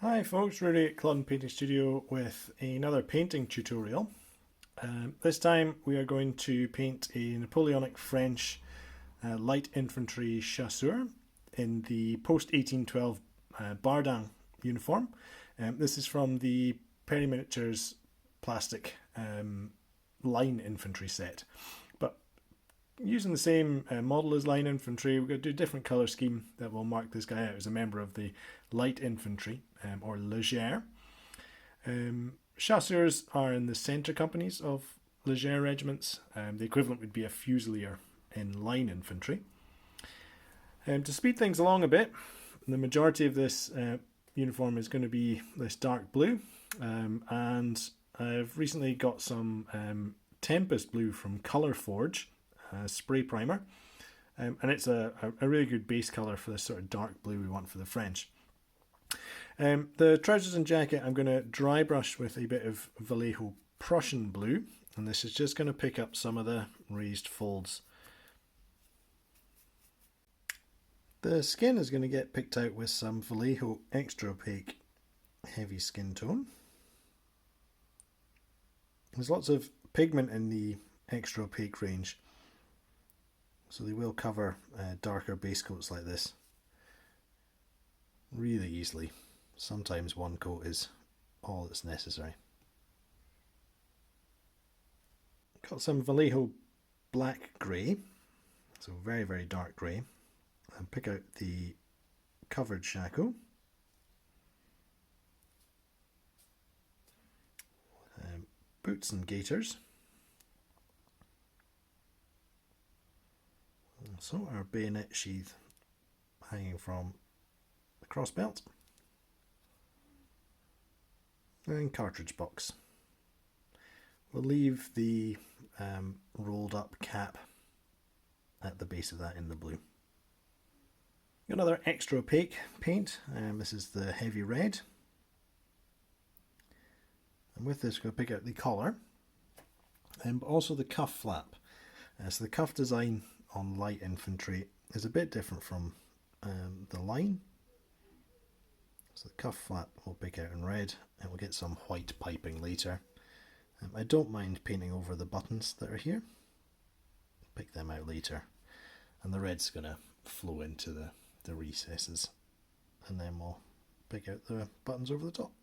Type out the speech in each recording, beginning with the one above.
Hi folks, Rudy at Clun Painting Studio with another painting tutorial. This time we are going to paint a Napoleonic French light infantry chasseur in the post-1812 Bardin uniform. This is from the Perry Miniatures plastic line infantry set. But using the same model as line infantry, we're going to do a different colour scheme that will mark this guy out as a member of the light infantry, or Legere. Chasseurs are in the centre companies of Legere regiments. The equivalent would be a fusilier in line infantry. To speed things along a bit, the majority of this uniform is going to be this dark blue, and I've recently got some Tempest blue from Colour Forge spray primer, and it's a really good base colour for this sort of dark blue we want for the French. The trousers and jacket I'm going to dry brush with a bit of Vallejo Prussian blue, and this is just going to pick up some of the raised folds. The skin is going to get picked out with some Vallejo extra opaque heavy skin tone. There's lots of pigment in the extra opaque range, so they will cover darker base coats like this really easily. Sometimes one coat is all that's necessary. Got some Vallejo black grey, so very, very dark grey, and pick out the covered shako. Boots and gaiters. So our bayonet sheath hanging from the cross belt, and cartridge box. We'll leave the rolled up cap at the base of that in the blue. Got another extra opaque paint, this is the heavy red, and with this we're going to pick out the collar, but also the cuff flap. So the cuff design on light infantry is a bit different from the line. So the cuff flap we'll pick out in red, and we'll get some white piping later. I don't mind painting over the buttons that are here. Pick them out later. And the red's going to flow into the recesses. And then we'll pick out the buttons over the top.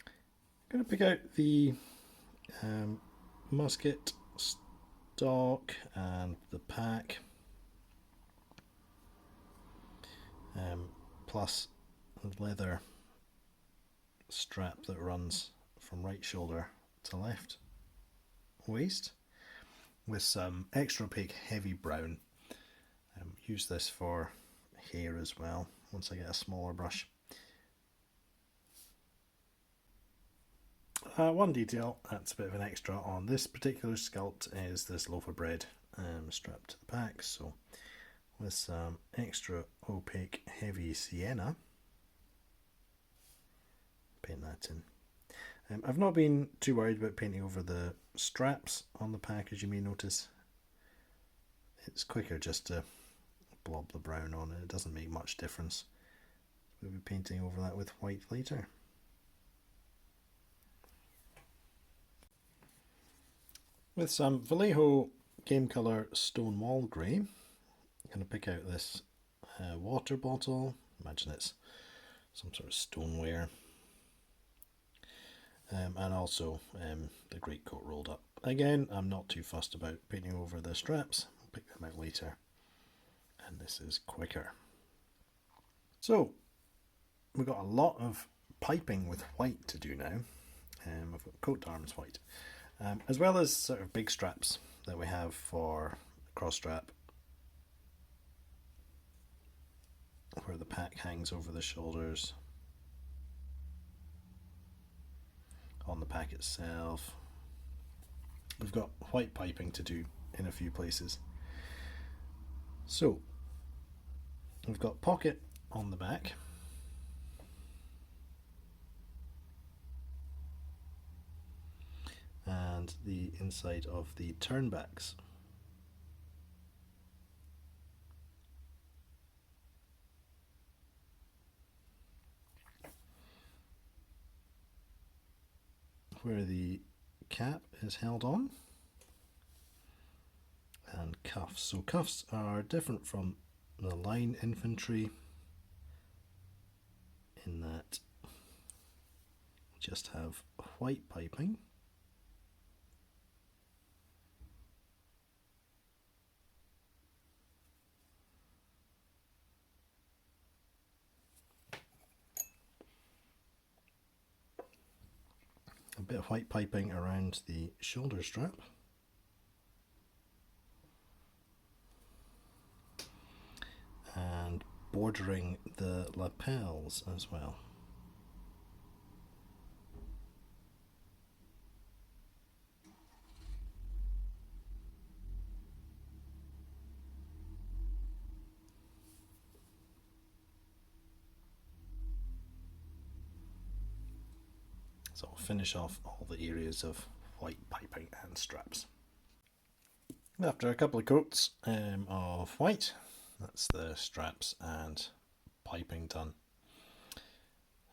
I'm going to pick out the musket stock and the pack. Plus a leather strap that runs from right shoulder to left waist with some extra opaque heavy brown. Use this for hair as well once I get a smaller brush. One detail that's a bit of an extra on this particular sculpt is this loaf of bread strapped to the pack, so with some extra opaque heavy Sienna, paint that in. I've not been too worried about painting over the straps on the pack, as you may notice. It's quicker just to blob the brown on it, it doesn't make much difference. We'll be painting over that with white later. With some Vallejo Game Colour Stonewall Grey, I'm going to pick out this water bottle. Imagine it's some sort of stoneware. And also the greatcoat rolled up. Again, I'm not too fussed about painting over the straps. I'll pick them out later. And this is quicker. So, we've got a lot of piping with white to do now. I've got coat arms white. As well as sort of big straps that we have for cross strap, where the pack hangs over the shoulders, on the pack itself. We've got white piping to do in a few places. So we've got pocket on the back, and the inside of the turnbacks. where the cap is held on, and cuffs. So cuffs are different from the line infantry in that just have white piping. A bit of white piping around the shoulder strap. And bordering the lapels as well. So I'll finish off all the areas of white piping and straps. After a couple of coats of white, that's the straps and piping done.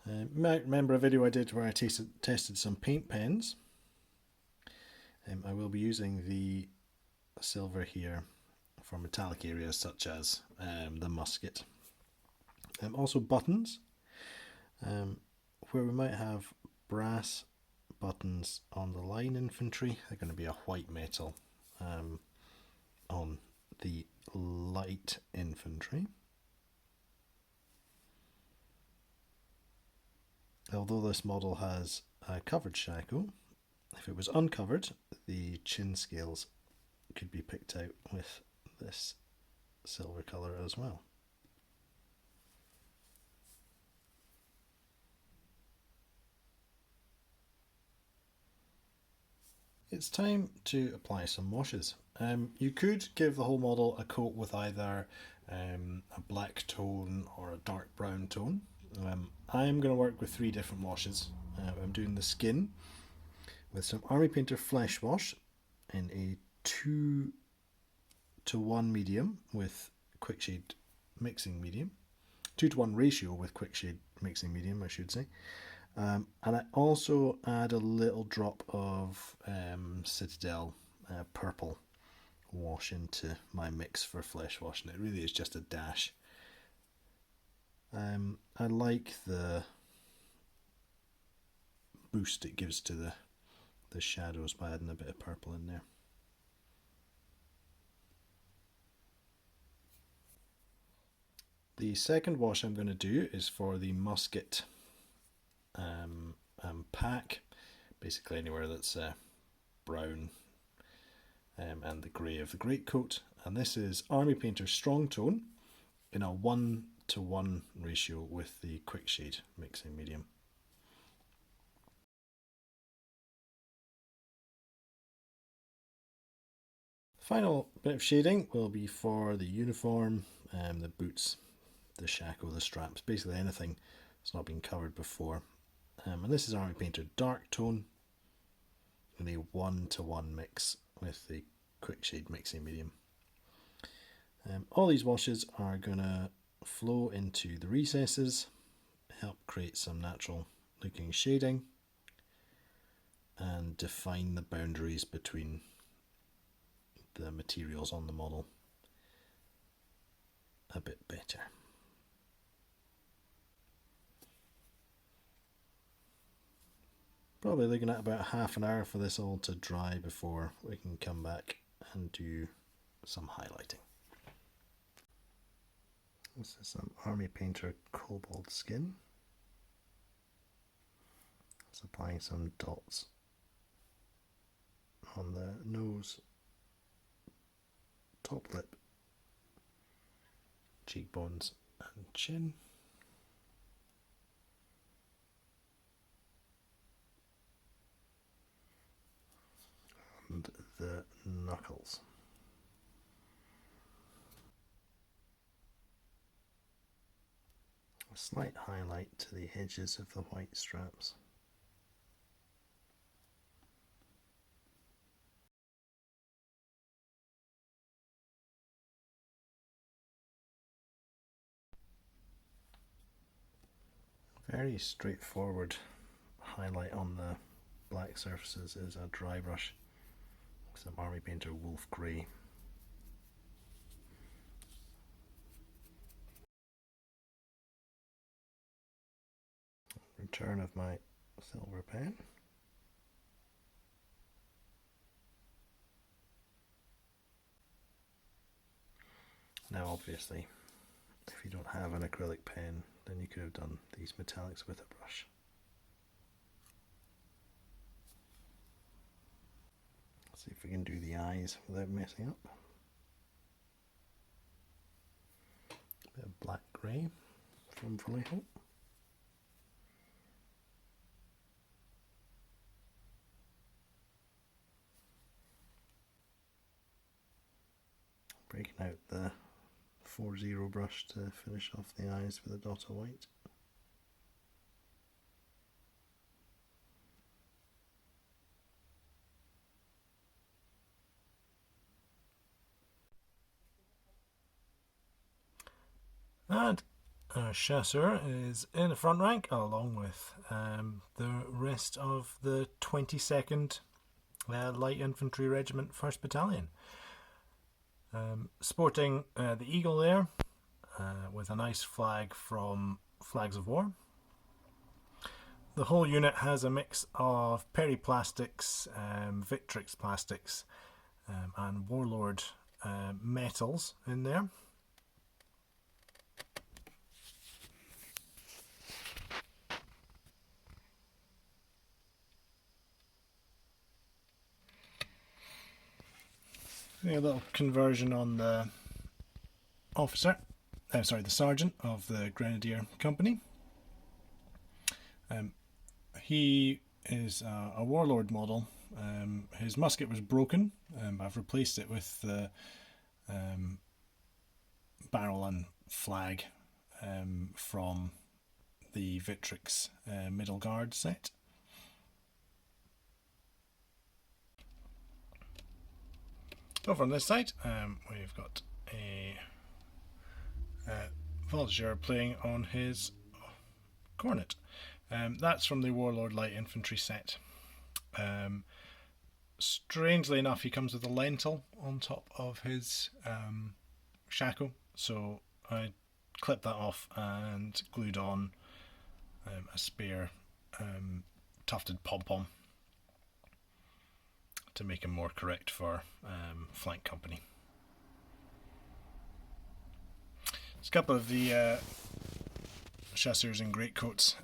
You might remember a video I did where I tested some paint pens. I will be using the silver here for metallic areas such as the musket. Also buttons, where we might have brass buttons on the line infantry, they're going to be a white metal. On the light infantry, although this model has a covered shako, if it was uncovered, the chin scales could be picked out with this silver colour as well. It's time to apply some washes. You could give the whole model a coat with either a black tone or a dark brown tone. I'm going to work with 3 different washes. I'm doing the skin with some Army Painter Flesh Wash in a 2:1 medium with quick shade mixing medium. 2:1 ratio with quick shade mixing medium, I should say. And I also add a little drop of Citadel purple wash into my mix for flesh wash, and it really is just a dash. I like the boost it gives to the shadows by adding a bit of purple in there. The second wash I'm going to do is for the musket pack, basically anywhere that's brown and the grey of the greatcoat, and this is Army Painter Strong Tone in a 1:1 ratio with the quick shade mixing medium. Final bit of shading will be for the uniform, the boots, the shako, the straps, basically anything that's not been covered before. And this is Army Painter Dark Tone in a 1:1 mix with the quick shade mixing medium. All these washes are going to flow into the recesses, help create some natural looking shading, and define the boundaries between the materials on the model a bit better. Probably looking at about half an hour for this all to dry before we can come back and do some highlighting. This is some Army Painter Cobalt Skin. It's applying some dots on the nose, top lip, cheekbones and chin. And the knuckles. A slight highlight to the edges of the white straps. Very straightforward highlight on the black surfaces is a dry brush. Some Army Painter Wolf Grey. Return of my silver pen. Now obviously, if you don't have an acrylic pen, then you could have done these metallics with a brush. Let's see if we can do the eyes without messing up. A bit of black grey from Vallejo. Breaking out the 4-0 brush to finish off the eyes with a dot of white. And our chasseur is in the front rank along with the rest of the 22nd Light Infantry Regiment 1st Battalion. Sporting the eagle there with a nice flag from Flags of War. The whole unit has a mix of periplastics, Victrix plastics and Warlord metals in there. A little conversion on the officer, the sergeant of the Grenadier Company. He is a Warlord model. His musket was broken. I've replaced it with the barrel and flag from the Victrix Middle Guard set. Over on this side, we've got a Legere playing on his cornet. That's from the Warlord Light Infantry set. Strangely enough, he comes with a lentil on top of his shackle, so I clipped that off and glued on a spare tufted pom-pom to make him more correct for flank company. There's a couple of the chasseurs in greatcoats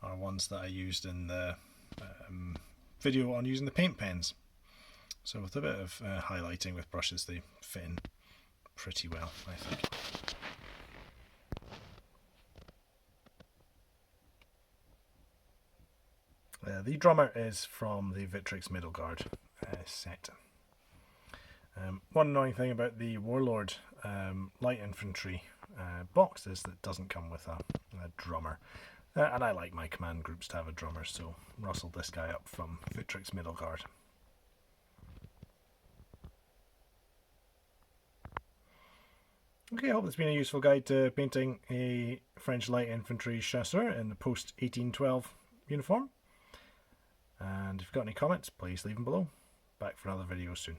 are ones that I used in the video on using the paint pens. So with a bit of highlighting with brushes, they fit in pretty well, I think. The drummer is from the Victrix Middle Guard set. One annoying thing about the Warlord Light Infantry box is that it doesn't come with a drummer. And I like my command groups to have a drummer, so rustled this guy up from Victrix Middle Guard. Okay, I hope it's been a useful guide to painting a French Light Infantry chasseur in the post-1812 uniform. And if you've got any comments, please leave them below. Back for another video soon.